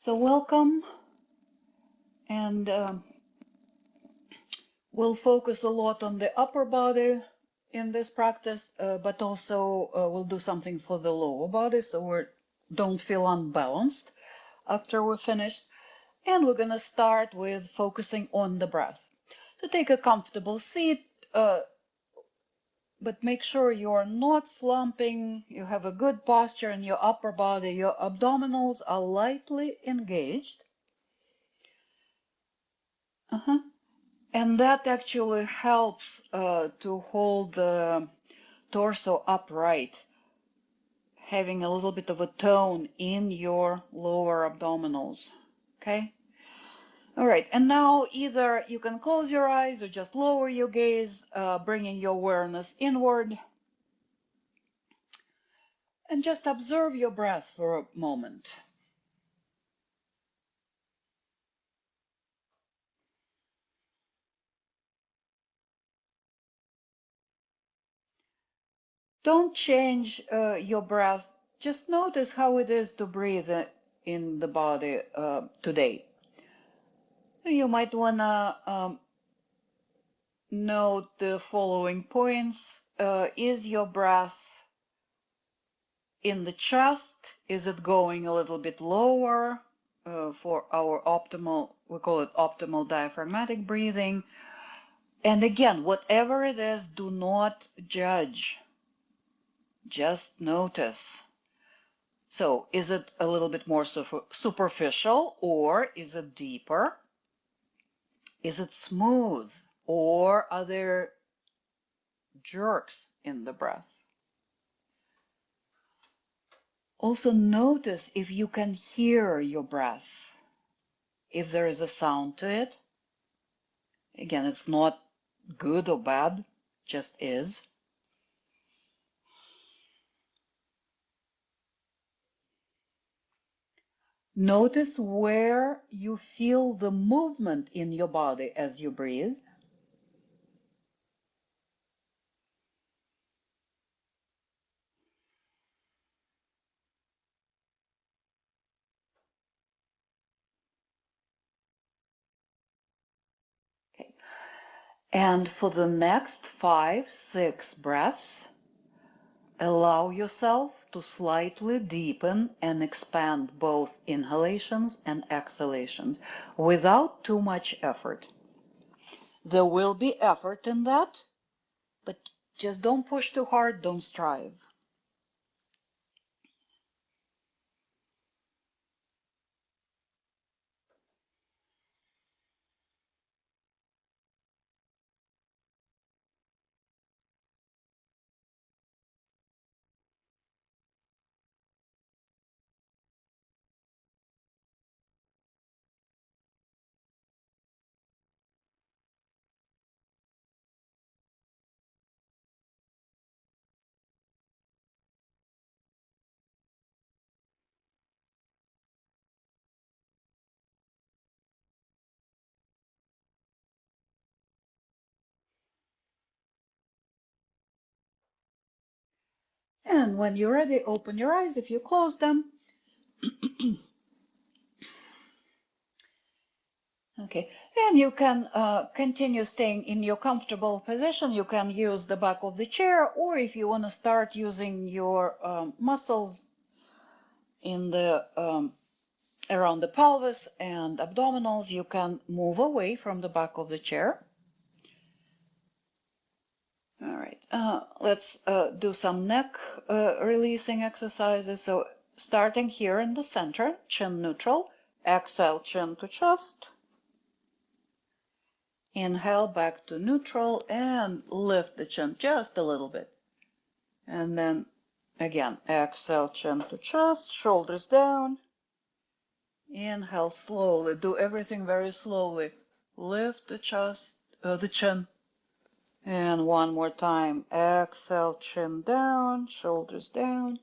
So welcome, and we'll focus a lot on the upper body in this practice, but also we'll do something for the lower body so we don't feel unbalanced after we're finished. And we're going to start with focusing on the breath. So take a comfortable seat, but make sure you're not slumping, you have a good posture in your upper body, your abdominals are lightly engaged. And that actually helps to hold the torso upright, having a little bit of a tone in your lower abdominals. Okay? All right, and now either you can close your eyes or just lower your gaze, bringing your awareness inward. And just observe your breath for a moment. Don't change your breath. Just notice how it is to breathe in the body today. You might want to note the following points. Is your breath in the chest? Is it going a little bit lower for our optimal, we call it optimal diaphragmatic breathing? And again, whatever it is, do not judge. Just notice. So is it a little bit more superficial, or is it deeper? Is it smooth, or are there jerks in the breath? Also notice if you can hear your breath, if there is a sound to it. Again, it's not good or bad, just is. Notice where you feel the movement in your body as you breathe. Okay. And for the next 5-6 breaths, allow yourself to slightly deepen and expand both inhalations and exhalations without too much effort. There will be effort in that, but just don't push too hard, don't strive. And when you're ready, open your eyes if you close them. Okay, and you can continue staying in your comfortable position. You can use the back of the chair, or if you want to start using your muscles in the around the pelvis and abdominals, you can move away from the back of the chair. All right, let's do some neck releasing exercises. So starting here in the center, chin neutral, exhale, chin to chest. Inhale back to neutral and lift the chin just a little bit. And then again, exhale, chin to chest, shoulders down. Inhale slowly, do everything very slowly. Lift the chest, the chin. And one more time, exhale, chin down, shoulders down.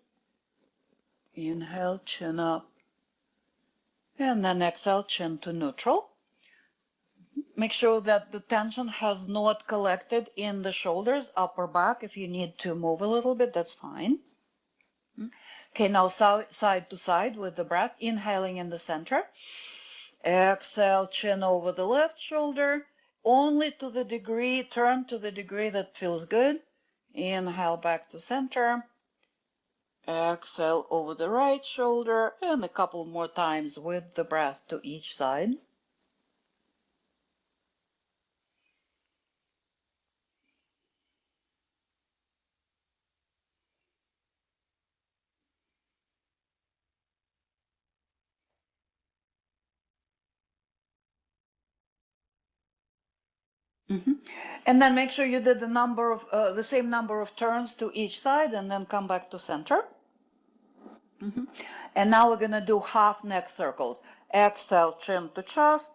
Inhale, chin up. And then exhale, chin to neutral. Make sure that the tension has not collected in the shoulders, upper back. If you need to move a little bit, that's fine. Okay, now side to side with the breath, inhaling in the center. Exhale, chin over the left shoulder, only to the degree, turn to the degree that feels good. Inhale back to center. Exhale over the right shoulder, and a couple more times with the breath to each side. And then make sure you did the same number of turns to each side, and then come back to center. And now we're gonna do half neck circles. Exhale, chin to chest.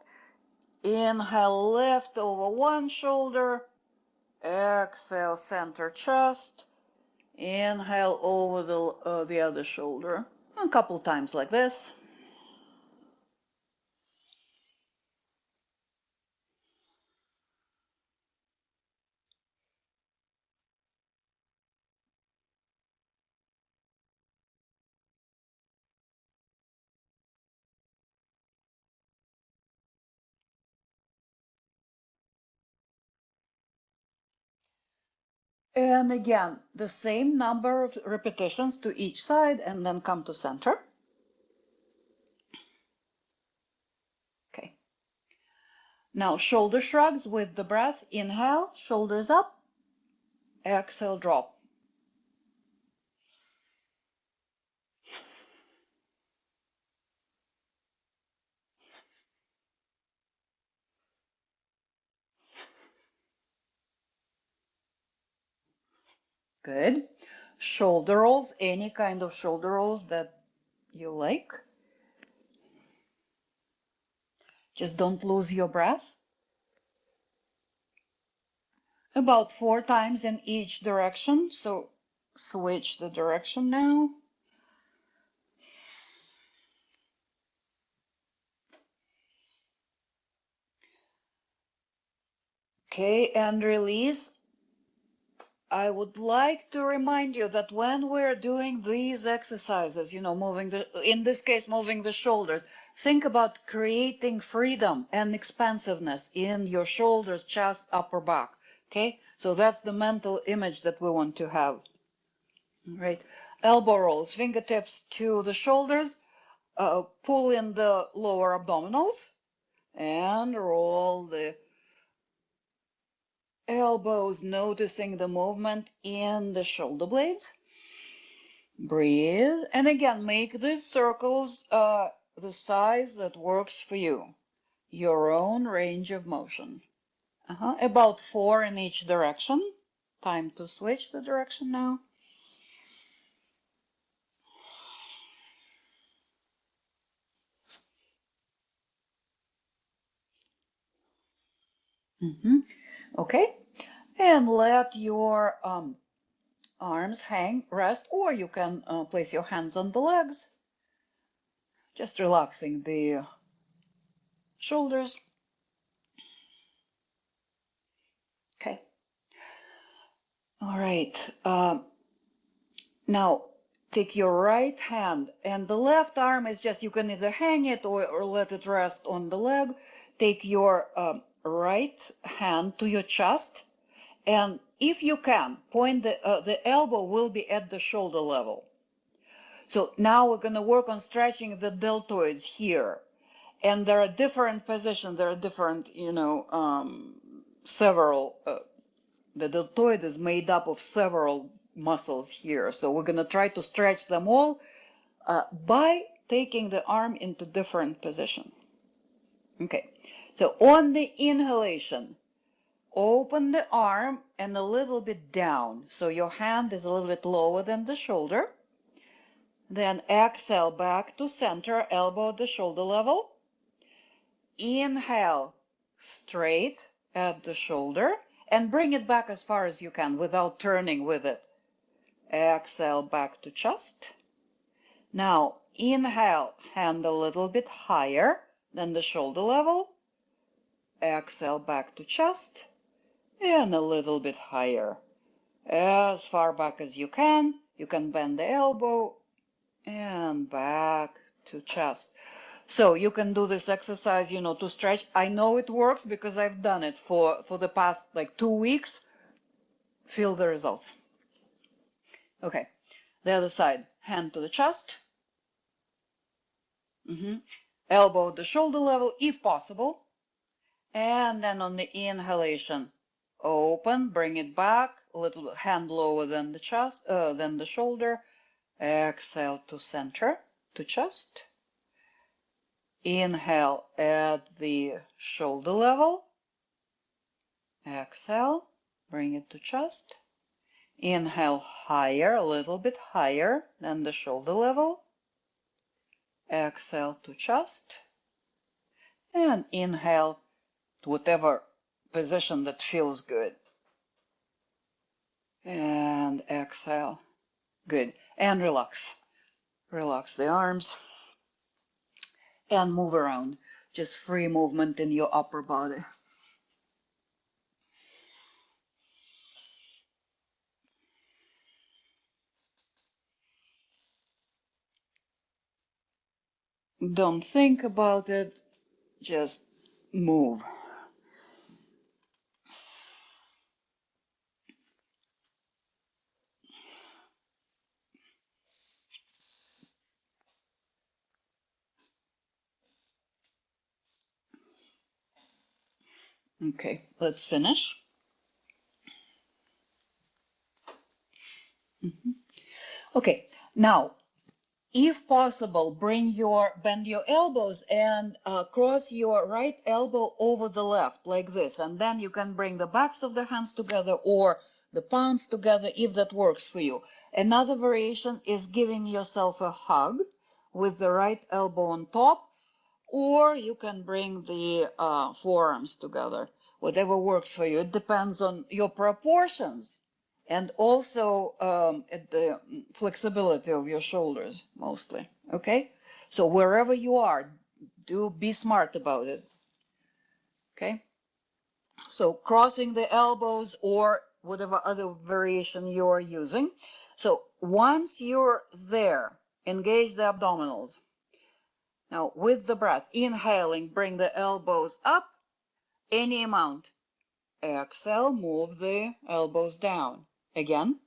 Inhale, lift over one shoulder. Exhale, center chest. Inhale over the other shoulder. A couple times like this. And again, the same number of repetitions to each side, and then come to center. Okay. Now shoulder shrugs with the breath. Inhale, shoulders up. Exhale, drop. Good. Shoulder rolls, any kind of shoulder rolls that you like. Just don't lose your breath. About 4 times in each direction, so switch the direction now. Okay, and release. I would like to remind you that when we're doing these exercises, in this case, moving the shoulders, think about creating freedom and expansiveness in your shoulders, chest, upper back. Okay, so that's the mental image that we want to have. Right, elbow rolls, fingertips to the shoulders, pull in the lower abdominals, and roll the elbows, noticing the movement in the shoulder blades. Breathe, and again, make these circles the size that works for you, your own range of motion. About 4 in each direction. Time to switch the direction now. Okay, and let your arms rest, or you can place your hands on the legs, just relaxing the shoulders. Okay. All right. Now take your right hand, and the left arm is just, you can either hang it or let it rest on the leg. Take your right hand to your chest, and if you can, point the elbow will be at the shoulder level. So now we're going to work on stretching the deltoids here. And there are different positions, there are different, several, the deltoid is made up of several muscles here. So we're going to try to stretch them all by taking the arm into different position. Okay, so on the inhalation, open the arm and a little bit down. So your hand is a little bit lower than the shoulder. Then exhale back to center, elbow at the shoulder level. Inhale straight at the shoulder and bring it back as far as you can without turning with it. Exhale back to chest. Now inhale, hand a little bit higher than the shoulder level. Exhale back to chest and a little bit higher. As far back as you can. You can bend the elbow and back to chest. So you can do this exercise, you know, to stretch. I know it works because I've done it for the past like 2 weeks. Feel the results. Okay, the other side, hand to the chest. Elbow at the shoulder level if possible. And then on the inhalation, open, bring it back, a little hand lower than the chest, than the shoulder. Exhale to center, to chest. Inhale at the shoulder level. Exhale, bring it to chest. Inhale higher, a little bit higher than the shoulder level. Exhale to chest. And inhale to whatever position that feels good. And exhale. Good. And relax. Relax the arms. And move around. Just free movement in your upper body. Don't think about it. Just move. Okay, let's finish. Okay, now, if possible, bend your elbows and cross your right elbow over the left like this, and then you can bring the backs of the hands together or the palms together if that works for you. Another variation is giving yourself a hug with the right elbow on top, or you can bring the forearms together. Whatever works for you. It depends on your proportions and also the flexibility of your shoulders, mostly. Okay? So wherever you are, be smart about it. Okay? So crossing the elbows or whatever other variation you're using. So once you're there, engage the abdominals. Now, with the breath, inhaling, bring the elbows up, any amount. Exhale, move the elbows down. Again.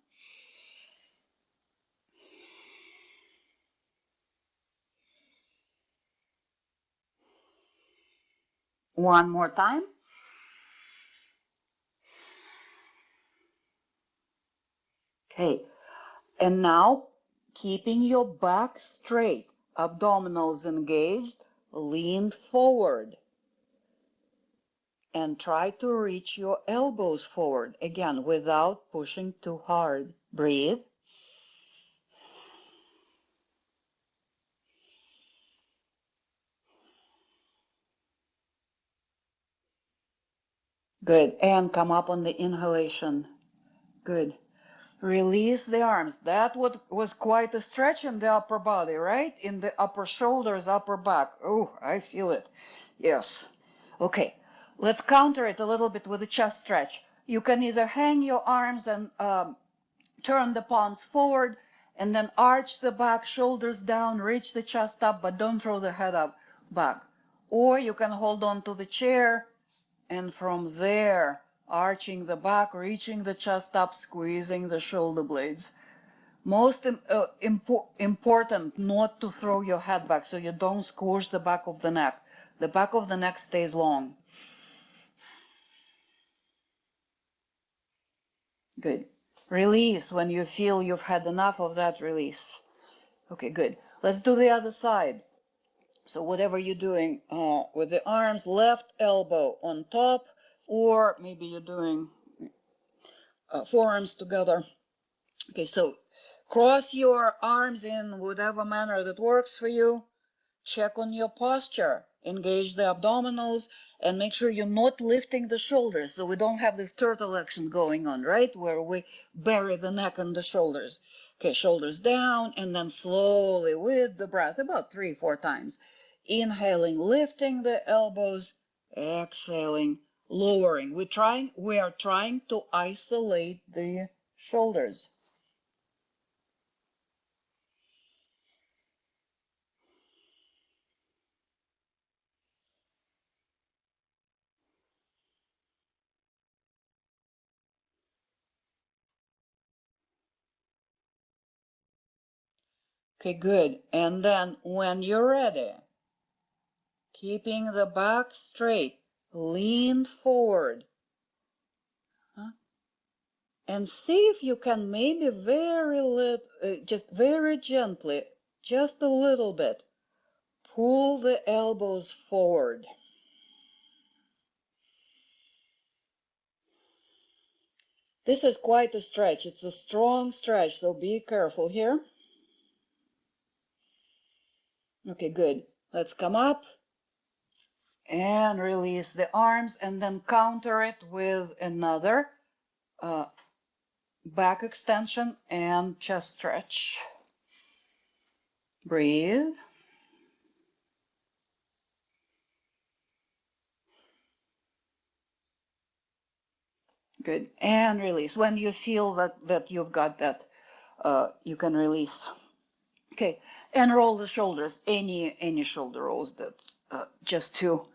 One more time. Okay. And now, keeping your back straight, abdominals engaged, lean forward. And try to reach your elbows forward, again, without pushing too hard. Breathe. Good. And come up on the inhalation. Good. Release the arms. That was quite a stretch in the upper body, right? In the upper shoulders, upper back. Oh, I feel it. Yes. Okay. Let's counter it a little bit with a chest stretch. You can either hang your arms and turn the palms forward and then arch the back, shoulders down, reach the chest up, but don't throw the head up back. Or you can hold on to the chair and from there, arching the back, reaching the chest up, squeezing the shoulder blades. Most important not to throw your head back so you don't squish the back of the neck. The back of the neck stays long. Good. Release when you feel you've had enough of that release. Okay, good. Let's do the other side. So whatever you're doing with the arms, left elbow on top, or maybe you're doing forearms together. Okay, so cross your arms in whatever manner that works for you. Check on your posture. Engage the abdominals and make sure you're not lifting the shoulders so we don't have this turtle action going on, right? Where we bury the neck and the shoulders. Okay, shoulders down and then slowly with the breath, about 3-4 times. Inhaling, lifting the elbows, exhaling, lowering. We are trying to isolate the shoulders. Okay, good. And then when you're ready, keeping the back straight, lean forward. And see if you can maybe just very gently, just a little bit, pull the elbows forward. This is quite a stretch. It's a strong stretch, so be careful here. Okay, good. Let's come up and release the arms and then counter it with another back extension and chest stretch. Breathe. Good. And release. When you feel that you've got that, you can release. Okay. And roll the shoulders. Any shoulder rolls that just to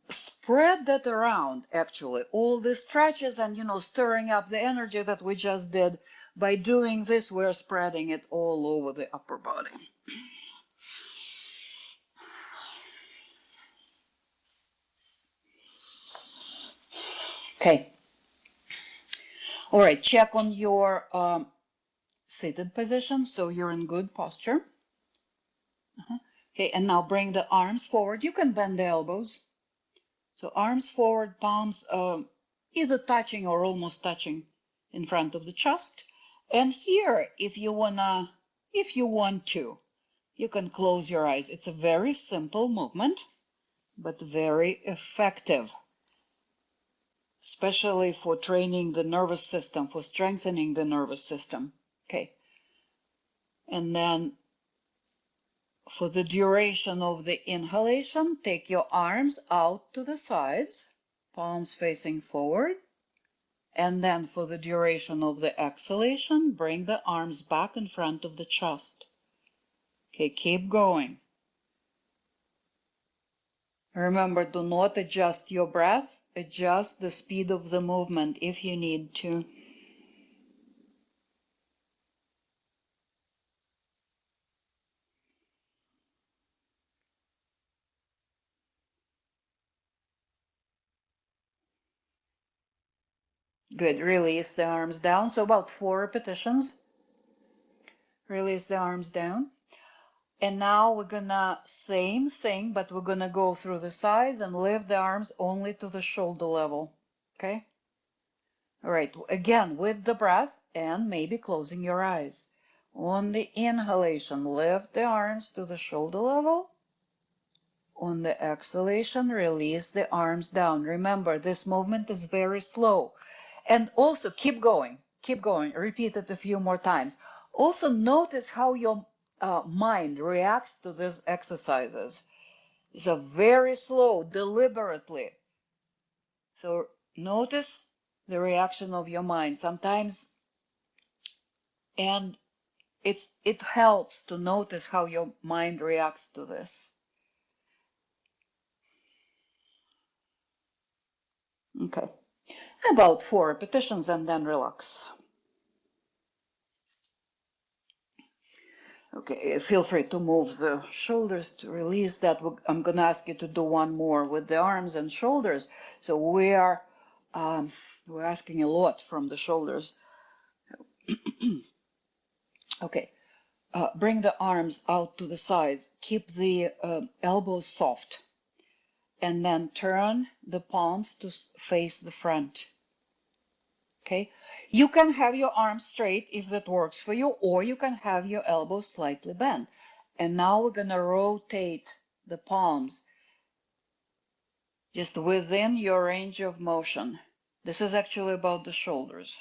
spread that around, actually. All the stretches and, stirring up the energy that we just did. By doing this, we're spreading it all over the upper body. Okay. All right, check on your seated position, so you're in good posture. Okay, and now bring the arms forward. You can bend the elbows. So arms forward, palms either touching or almost touching in front of the chest. And here, if you want to, you can close your eyes. It's a very simple movement, but very effective, especially for training the nervous system, for strengthening the nervous system. Okay. And then for the duration of the inhalation, take your arms out to the sides, palms facing forward. And then for the duration of the exhalation, bring the arms back in front of the chest. Okay, keep going. Remember, do not adjust your breath. Adjust the speed of the movement if you need to. Good. Release the arms down. So about 4 repetitions. Release the arms down. And now we're gonna, same thing, but we're gonna go through the sides and lift the arms only to the shoulder level. Okay? All right. Again, with the breath and maybe closing your eyes. On the inhalation, lift the arms to the shoulder level. On the exhalation, release the arms down. Remember, this movement is very slow. And also, keep going. Keep going. Repeat it a few more times. Also, notice how your mind reacts to these exercises. It's a very slow, deliberately. So notice the reaction of your mind. Sometimes, and it helps to notice how your mind reacts to this. Okay. About 4 repetitions and then relax. Okay, feel free to move the shoulders to release that. I'm going to ask you to do one more with the arms and shoulders. So we're asking a lot from the shoulders. Okay, bring the arms out to the sides. Keep the elbows soft. And then turn the palms to face the front. Okay, you can have your arms straight if that works for you, or you can have your elbows slightly bent. And now we're going to rotate the palms just within your range of motion. This is actually about the shoulders.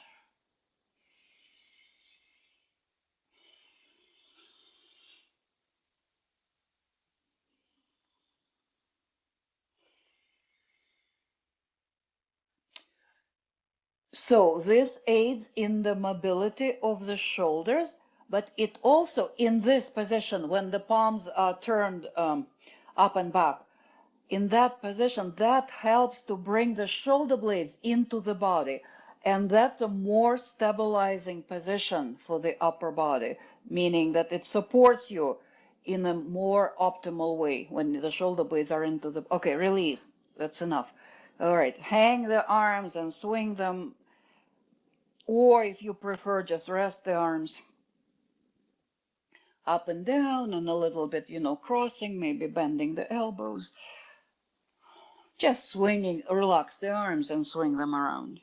So this aids in the mobility of the shoulders, but it also, in this position, when the palms are turned up and back, in that position, that helps to bring the shoulder blades into the body. And that's a more stabilizing position for the upper body, meaning that it supports you in a more optimal way when the shoulder blades are into the, okay, release. That's enough. All right, hang the arms and swing them, or if you prefer, just rest the arms up and down and a little bit, crossing, maybe bending the elbows. Just swinging, relax the arms and swing them around.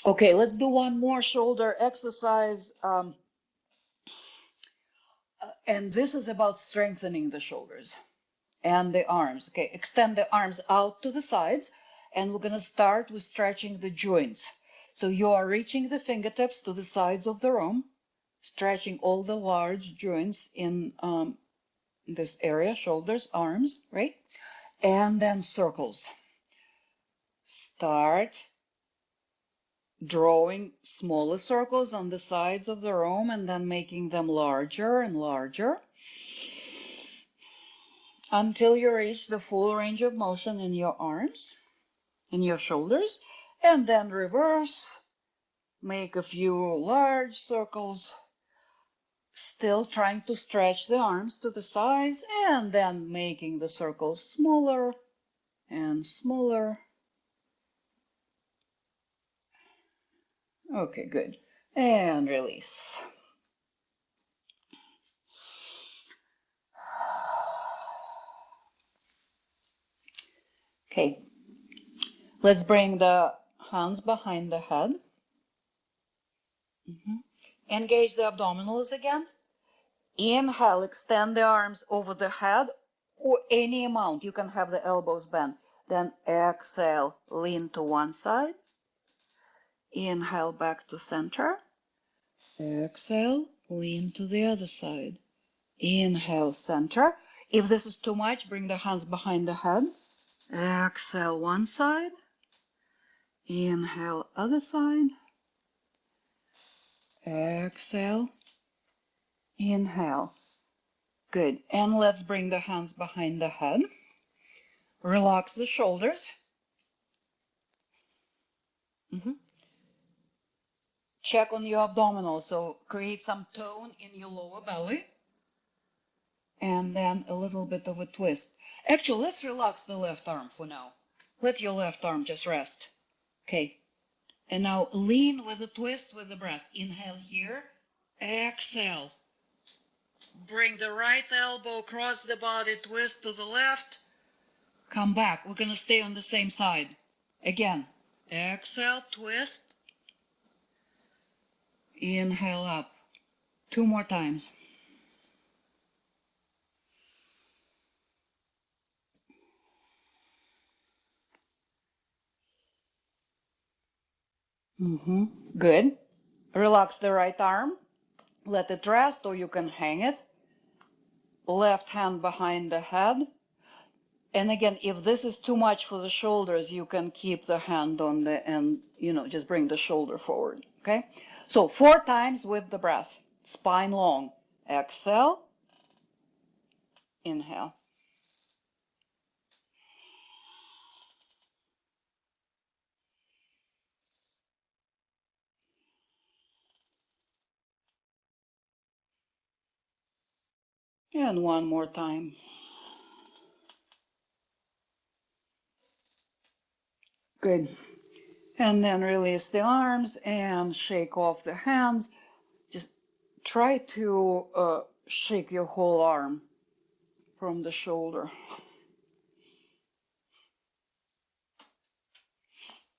Okay, let's do one more shoulder exercise. And this is about strengthening the shoulders and the arms. Okay, extend the arms out to the sides, and we're going to start with stretching the joints. So you are reaching the fingertips to the sides of the room, stretching all the large joints in this area, shoulders, arms, right? And then circles. Start drawing smaller circles on the sides of the room and then making them larger and larger until you reach the full range of motion in your arms, in your shoulders, and then reverse, make a few large circles, still trying to stretch the arms to the sides, and then making the circles smaller and smaller. Okay, good. And release. Okay, let's bring the hands behind the head. Engage the abdominals again. Inhale, extend the arms over the head or any amount. You can have the elbows bent. Then exhale, lean to one side. Inhale, back to center. Exhale, lean to the other side. Inhale, center. If this is too much, bring the hands behind the head. Exhale, one side. Inhale, other side. Exhale. Inhale. Good. And let's bring the hands behind the head. Relax the shoulders. Check on your abdominals, so create some tone in your lower belly. And then a little bit of a twist. Actually, let's relax the left arm for now. Let your left arm just rest. Okay. And now lean with a twist with the breath. Inhale here. Exhale. Bring the right elbow across the body, twist to the left. Come back. We're going to stay on the same side. Again. Exhale, twist. Inhale up. 2 more times. Good. Relax the right arm. Let it rest, or you can hang it. Left hand behind the head. And again, if this is too much for the shoulders, you can keep the hand on the end, just bring the shoulder forward. Okay? So 4 times with the breath. Spine long. Exhale. Inhale. And 1 more time. Good. And then release the arms and shake off the hands. Just try to shake your whole arm from the shoulder.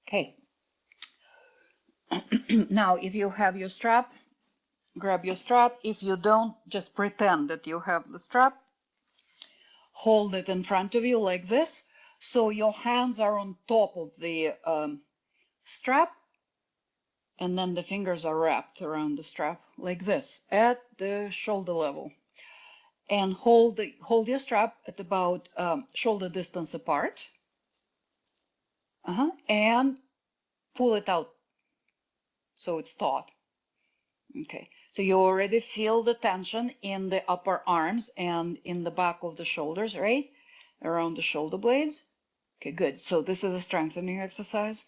Okay. Now, if you have your strap, grab your strap. If you don't, just pretend that you have the strap. Hold it in front of you like this. So your hands are on top of the strap. And then the fingers are wrapped around the strap like this at the shoulder level. And hold your strap at about shoulder distance apart. And pull it out so it's taut. Okay, so you already feel the tension in the upper arms and in the back of the shoulders, right? Around the shoulder blades. Okay, good. So this is a strengthening exercise.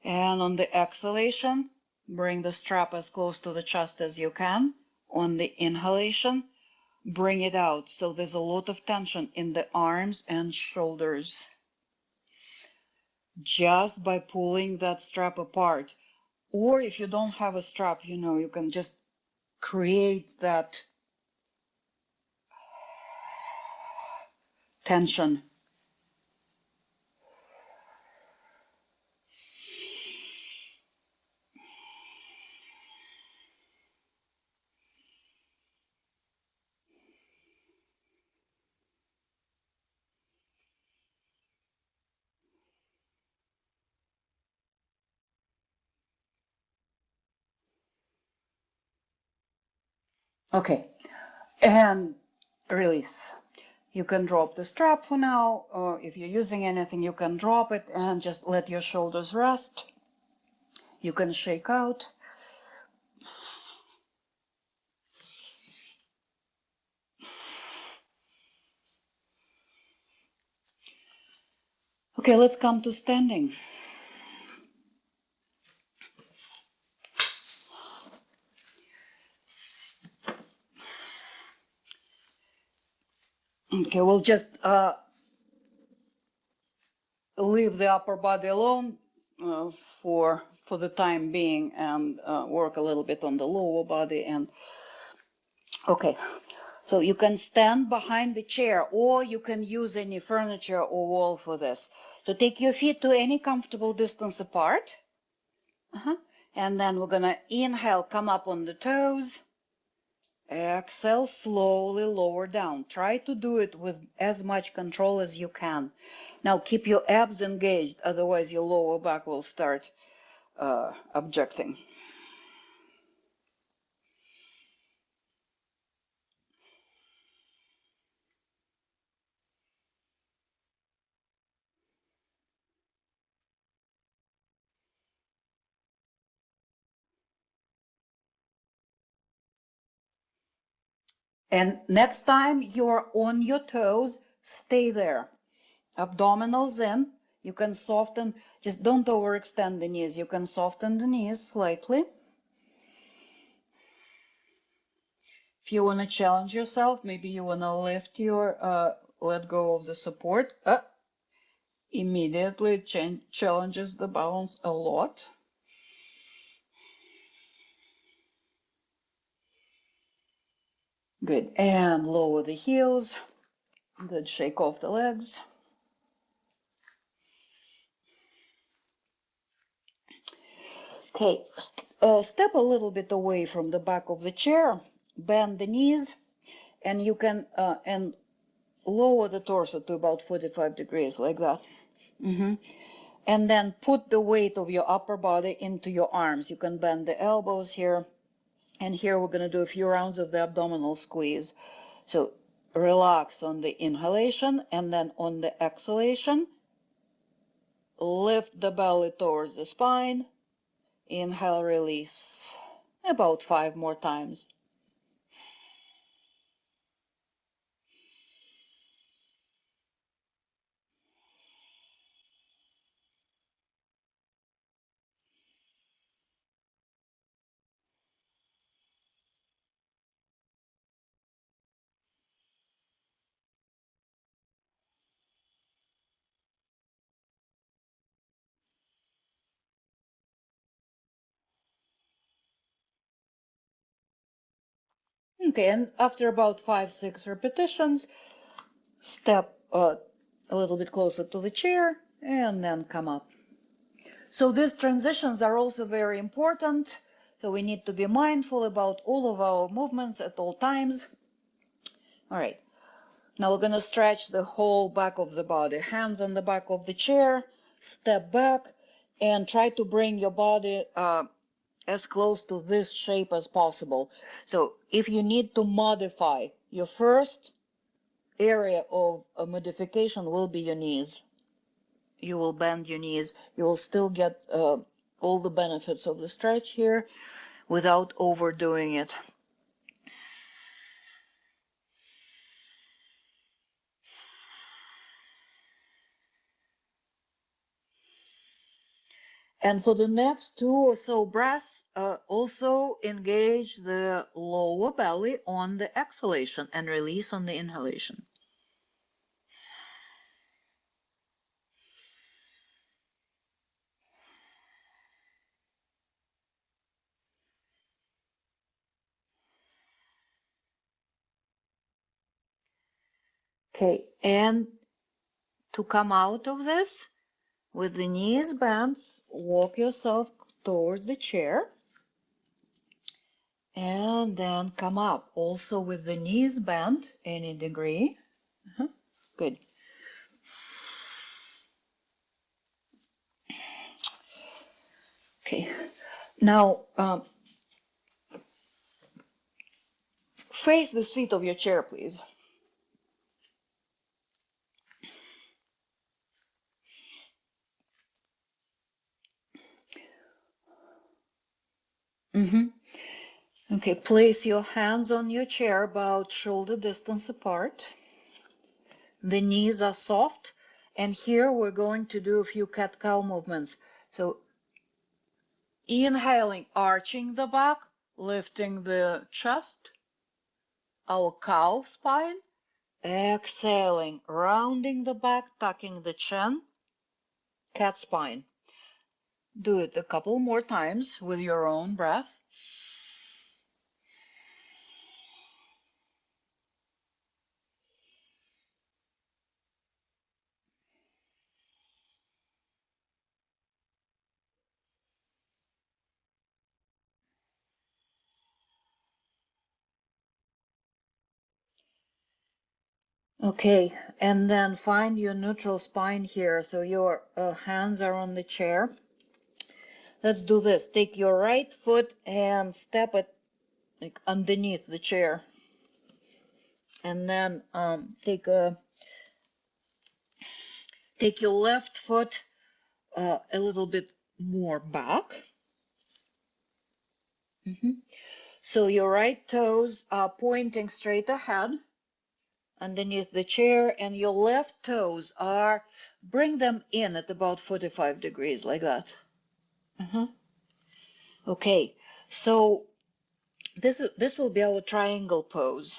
And on the exhalation, bring the strap as close to the chest as you can. On the inhalation, bring it out. So there's a lot of tension in the arms and shoulders. Just by pulling that strap apart. Or if you don't have a strap, you can just create that tension. Okay, and release. You can drop the strap for now, or if you're using anything, you can drop it and just let your shoulders rest. You can shake out. Okay, let's come to standing. Okay, we'll just leave the upper body alone for the time being and work a little bit on the lower body. And okay, so you can stand behind the chair or you can use any furniture or wall for this. So take your feet to any comfortable distance apart. And then we're gonna inhale, come up on the toes. Exhale, slowly lower down. Try to do it with as much control as you can. Now keep your abs engaged, otherwise your lower back will start objecting. And next time you're on your toes, stay there. Abdominals in. You can soften, just don't overextend the knees. You can soften the knees slightly. If you want to challenge yourself, maybe you want to lift your, let go of the support. Immediately challenges the balance a lot. Good. And lower the heels. Good. Shake off the legs. Okay. Step a little bit away from the back of the chair. Bend the knees. And you can and lower the torso to about 45 degrees, like that. And then put the weight of your upper body into your arms. You can bend the elbows here. And here we're going to do a few rounds of the abdominal squeeze. So relax on the inhalation, and then on the exhalation, lift the belly towards the spine. Inhale, release. About 5 more times. Okay, and after about 5-6 repetitions, step a little bit closer to the chair and then come up. So these transitions are also very important. So we need to be mindful about all of our movements at all times. All right. Now we're going to stretch the whole back of the body. Hands on the back of the chair. Step back and try to bring your body as close to this shape as possible. So if you need to modify, your first area of a modification will be your knees. You will bend your knees. You will still get all the benefits of the stretch here, without overdoing it. And for the next 2 or so breaths, also engage the lower belly on the exhalation and release on the inhalation. Okay, and to come out of this, with the knees bent, walk yourself towards the chair. And then come up, also with the knees bent any degree. Good. Okay. Now, face the seat of your chair, please. Okay, place your hands on your chair about shoulder distance apart. The knees are soft, and here we're going to do a few cat-cow movements. So, inhaling, arching the back, lifting the chest, our cow spine. Exhaling, rounding the back, tucking the chin, cat spine. Do it a couple more times with your own breath. Okay, and then find your neutral spine here. So your hands are on the chair. Let's do this. Take your right foot and step it like underneath the chair. And then take your left foot a little bit more back. So your right toes are pointing straight ahead underneath the chair, and your left toes are, bring them in at about 45 degrees, like that. Okay, so this will be our triangle pose.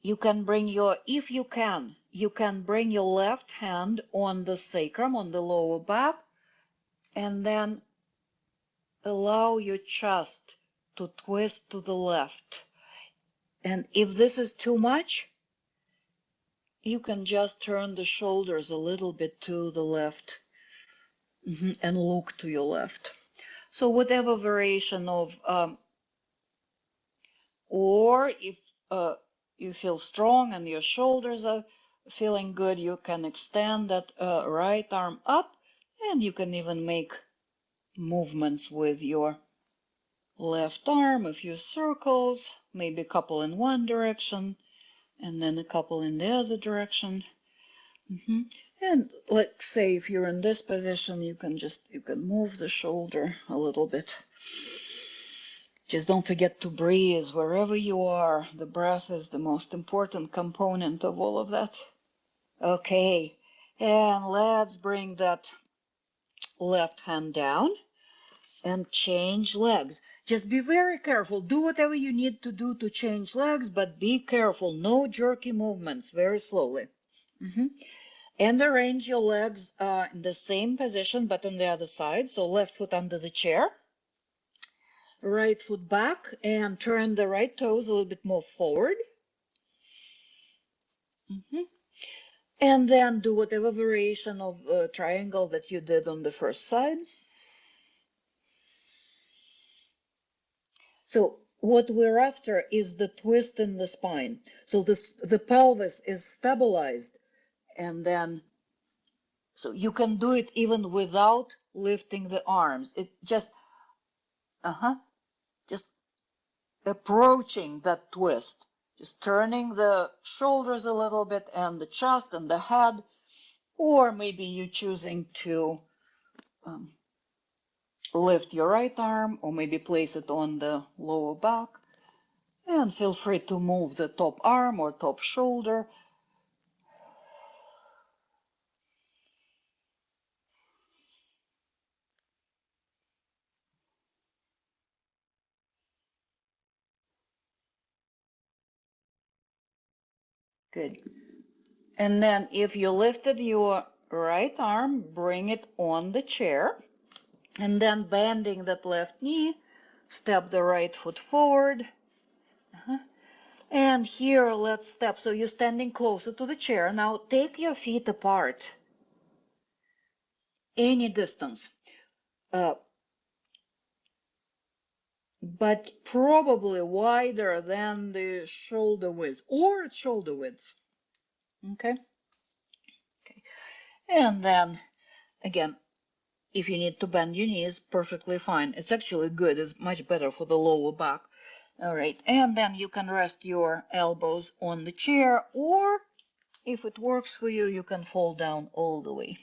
You can bring if you can bring your left hand on the sacrum, on the lower back, and then allow your chest to twist to the left. And if this is too much, you can just turn the shoulders a little bit to the left and look to your left. So whatever variation of, or if you feel strong and your shoulders are feeling good, you can extend that right arm up, and you can even make movements with your left arm, a few circles, maybe a couple in one direction, and then a couple in the other direction. And like say if you're in this position, you can move the shoulder a little bit. Just don't forget to breathe wherever you are. The breath is the most important component of all of that. Okay, and let's bring that left hand down and change legs. Just be very careful. Do whatever you need to do to change legs, but be careful. No jerky movements, very slowly. And arrange your legs in the same position, but on the other side. So left foot under the chair, right foot back, and turn the right toes a little bit more forward. And then do whatever variation of triangle that you did on the first side. So what we're after is the twist in the spine. So the pelvis is stabilized, and then so you can do it even without lifting the arms. It just approaching that twist, just turning the shoulders a little bit and the chest and the head, or maybe you're choosing to lift your right arm or maybe place it on the lower back, and feel free to move the top arm or top shoulder. Good. And then if you lifted your right arm, bring it on the chair, and then bending that left knee, step the right foot forward. And here, let's step. So you're standing closer to the chair. Now take your feet apart, any distance, but probably wider than the shoulder width or at shoulder width. Okay. Okay. And then again, if you need to bend your knees, perfectly fine. It's actually good. It's much better for the lower back. All right. And then you can rest your elbows on the chair, or if it works for you, you can fall down all the way.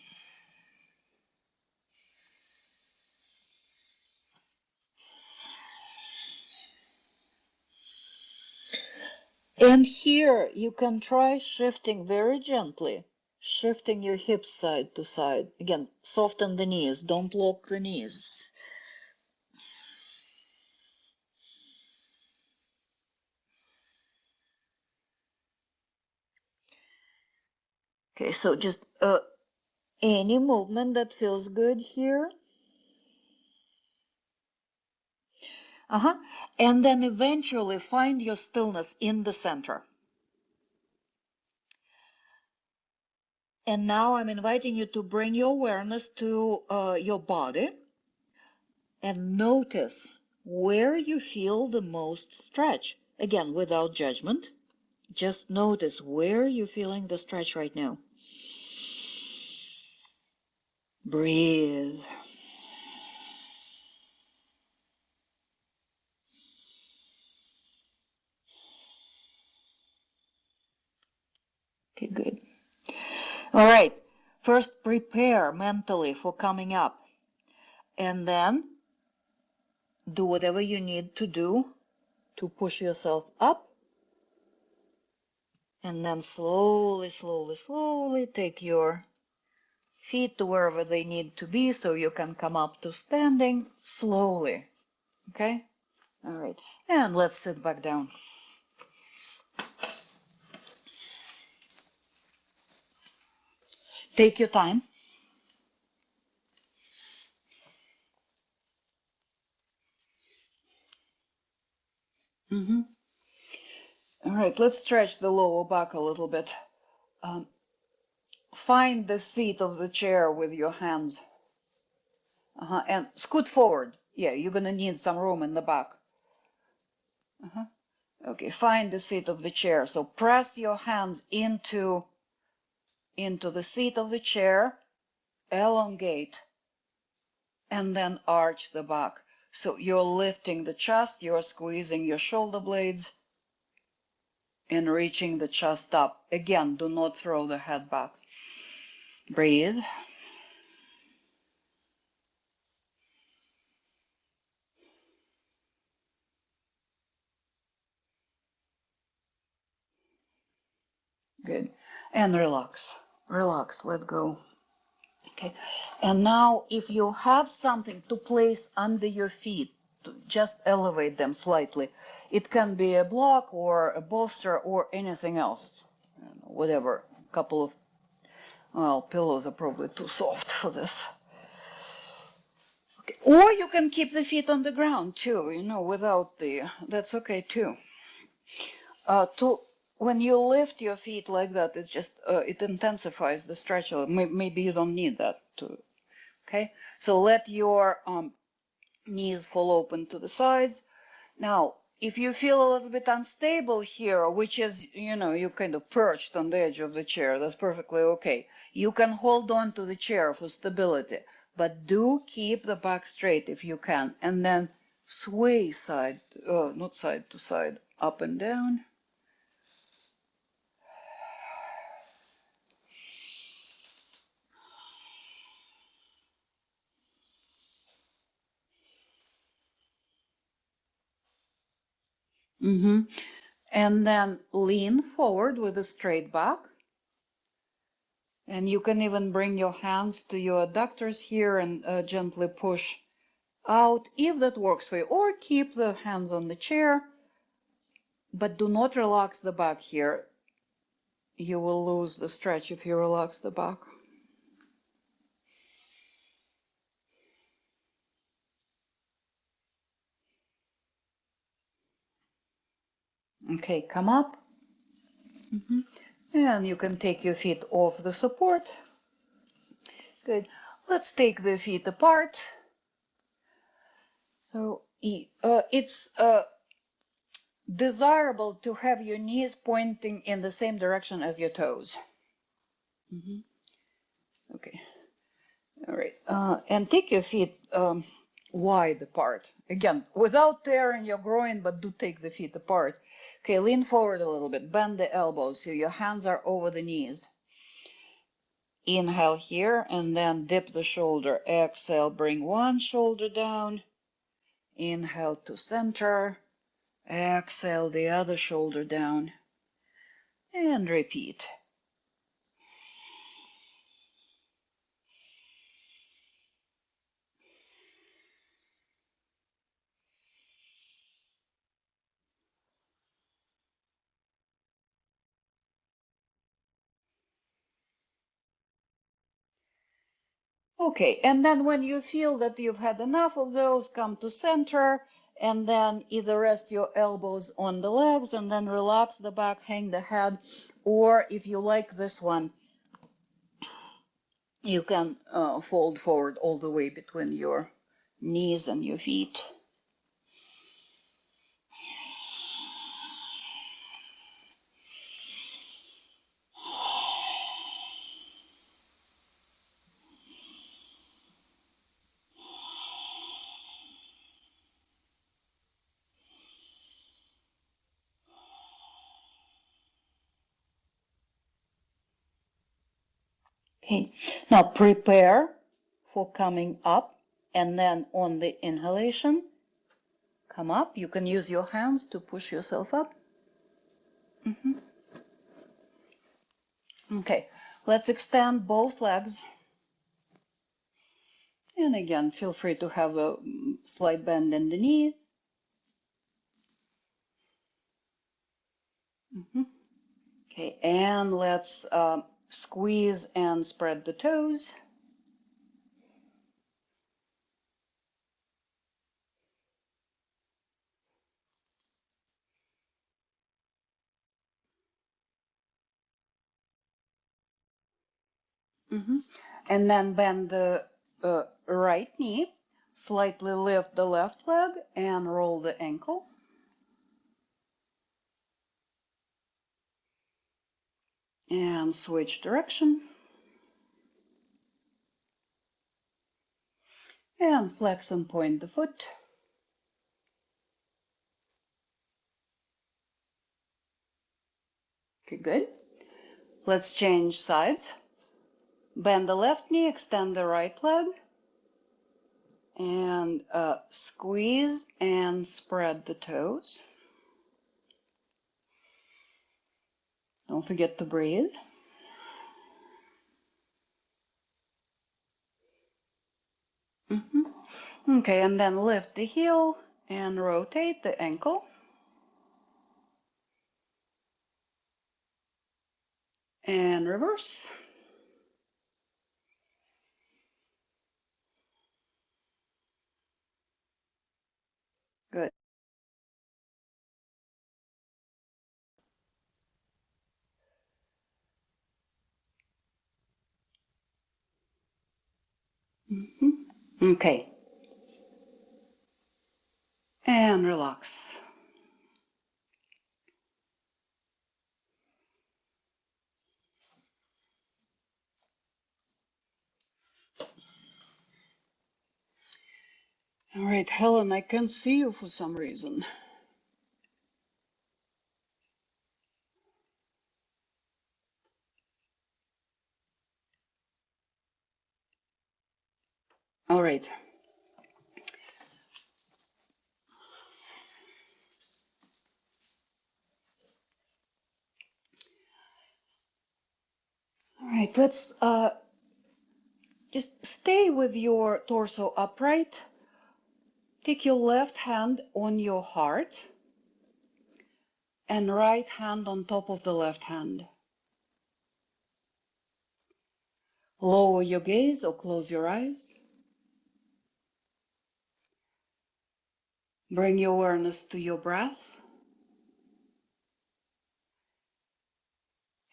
And here you can try shifting very gently, shifting your hips side to side. Again, soften the knees, don't lock the knees. Okay, so just any movement that feels good here. And then eventually find your stillness in the center. And now I'm inviting you to bring your awareness to your body and notice where you feel the most stretch. Again, without judgment. Just notice where you're feeling the stretch right now. Breathe. Okay, good. All right. First, prepare mentally for coming up. And then do whatever you need to do to push yourself up. And then slowly, slowly, slowly take your feet to wherever they need to be so you can come up to standing slowly. Okay? All right. And let's sit back down. Take your time. All right, let's stretch the lower back a little bit. Find the seat of the chair with your hands. And scoot forward. Yeah, you're going to need some room in the back. Okay, find the seat of the chair. So press your hands into the seat of the chair, elongate, and then arch the back. So you're lifting the chest, you're squeezing your shoulder blades, and reaching the chest up. Again, do not throw the head back. Breathe. Good. And relax. Relax. Let go. Okay. And now, if you have something to place under your feet, just elevate them slightly. It can be a block or a bolster or anything else. Whatever. A couple of, well, pillows are probably too soft for this. Okay. Or you can keep the feet on the ground too, without that's okay too. When you lift your feet like that, it's just it intensifies the stretch. Maybe you don't need that too. Okay, so let your knees fall open to the sides. Now, if you feel a little bit unstable here, which is, you kind of perched on the edge of the chair, that's perfectly okay. You can hold on to the chair for stability, but do keep the back straight if you can, and then sway not side to side, up and down. And then lean forward with a straight back. And you can even bring your hands to your adductors here and gently push out if that works for you. Or keep the hands on the chair, but do not relax the back here. You will lose the stretch if you relax the back. Okay, come up. And you can take your feet off the support. Good. Let's take the feet apart. So it's desirable to have your knees pointing in the same direction as your toes. Okay. All right. And take your feet wide apart. Again, without tearing your groin, but do take the feet apart. Okay, lean forward a little bit. Bend the elbows so your hands are over the knees. Inhale here and then dip the shoulder. Exhale, bring one shoulder down. Inhale to center. Exhale, the other shoulder down. And repeat. Okay, and then when you feel that you've had enough of those, come to center and then either rest your elbows on the legs and then relax the back, hang the head, or if you like this one, you can fold forward all the way between your knees and your feet. Okay, now prepare for coming up, and then on the inhalation, come up. You can use your hands to push yourself up. Okay, let's extend both legs. And again, feel free to have a slight bend in the knee. Okay, and let's squeeze and spread the toes. And then bend the right knee, slightly lift the left leg, and roll the ankle. And switch direction. And flex and point the foot. Okay, good. Let's change sides. Bend the left knee, extend the right leg, and squeeze and spread the toes. Don't forget to breathe. Okay, and then lift the heel and rotate the ankle. And reverse. Good. Okay. And relax. All right, Helen, I can't see you for some reason. All right. right, let's just stay with your torso upright. Take your left hand on your heart and right hand on top of the left hand. Lower your gaze or close your eyes. Bring your awareness to your breath.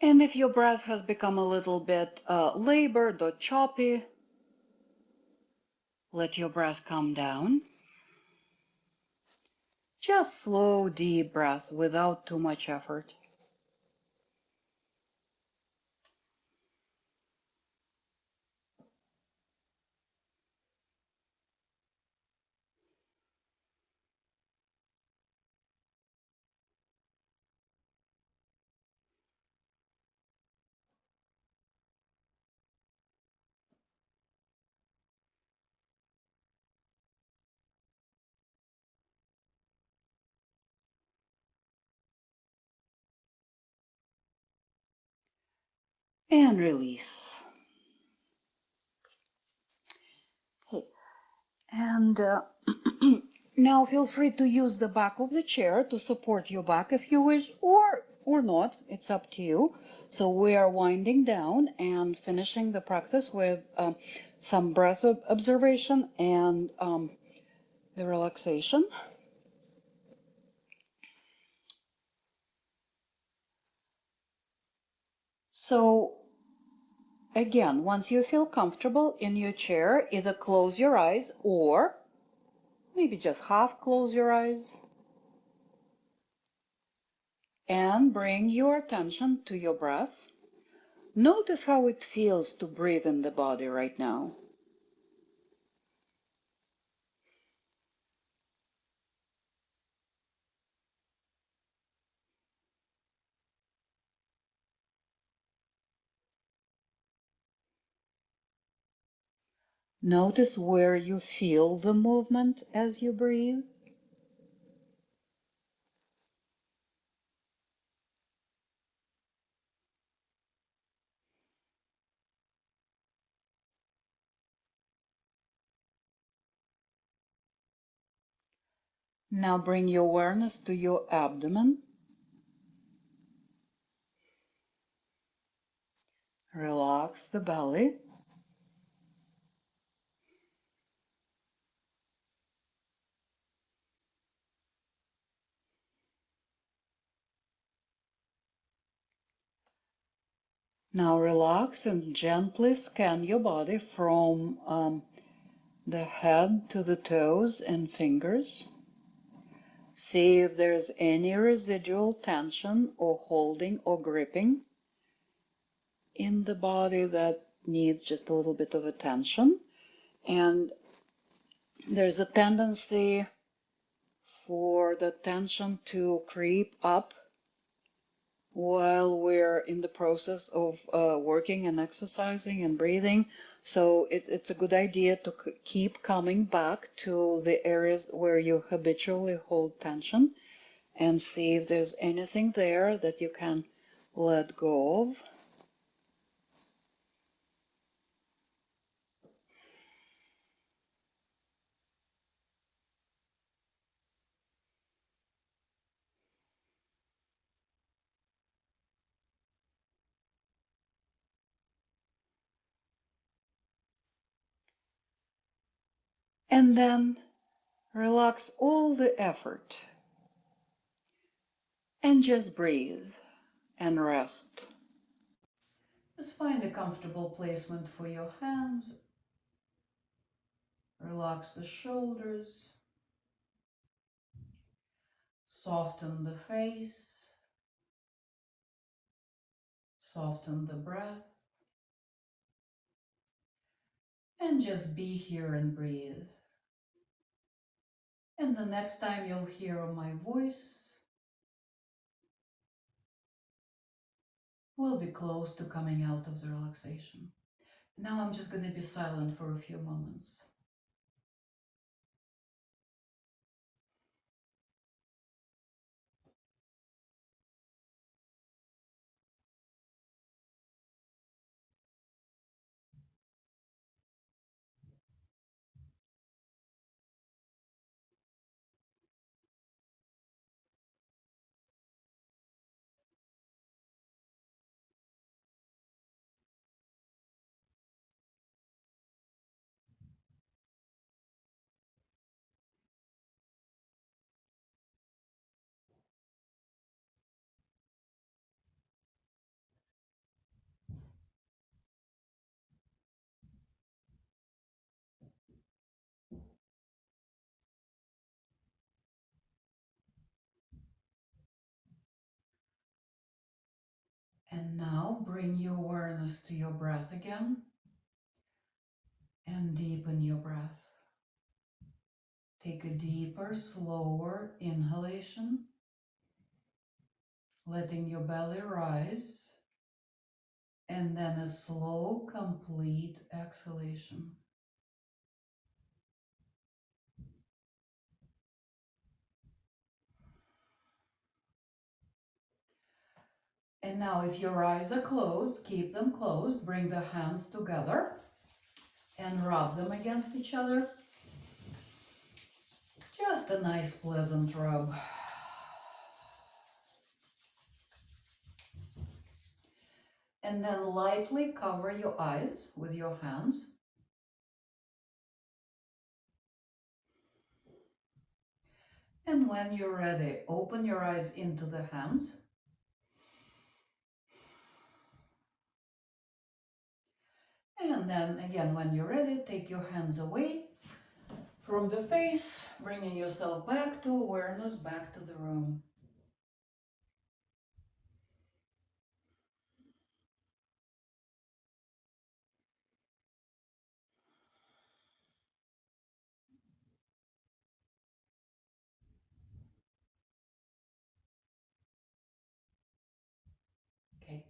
And if your breath has become a little bit labored or choppy, let your breath come down. Just slow, deep breath without too much effort. And release. Okay. And now feel free to use the back of the chair to support your back if you wish, or not. It's up to you. So we are winding down and finishing the practice with some breath observation and the relaxation. So again, once you feel comfortable in your chair, either close your eyes or maybe just half close your eyes and bring your attention to your breath. Notice how it feels to breathe in the body right now. Notice where you feel the movement as you breathe. Now bring your awareness to your abdomen. Relax the belly. Now relax and gently scan your body from the head to the toes and fingers. See if there's any residual tension or holding or gripping in the body that needs just a little bit of attention. And there's a tendency for the tension to creep up while we're in the process of working and exercising and breathing. So it's a good idea to keep coming back to the areas where you habitually hold tension and see if there's anything there that you can let go of. And then relax all the effort and just breathe and rest. Just find a comfortable placement for your hands. Relax the shoulders. Soften the face. Soften the breath. And just be here and breathe. And the next time you'll hear my voice, we'll be close to coming out of the relaxation. Now I'm just going to be silent for a few moments. bring your awareness to your breath again and deepen your breath. Take a deeper, slower inhalation, letting your belly rise, and then a slow, complete exhalation. And now if your eyes are closed, keep them closed. Bring the hands together and rub them against each other. Just a nice pleasant rub. And then lightly cover your eyes with your hands. And when you're ready, open your eyes into the hands. And then again, when you're ready, take your hands away from the face, bringing yourself back to awareness, back to the room. Okay,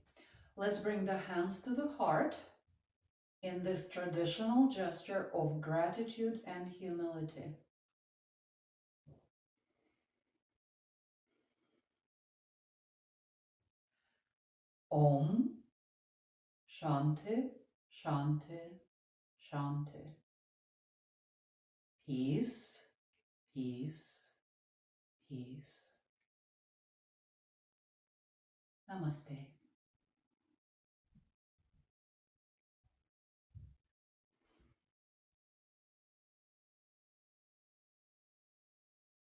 let's bring the hands to the heart in this traditional gesture of gratitude and humility. Om Shanti, Shanti, Shanti. Peace, peace, peace. Namaste.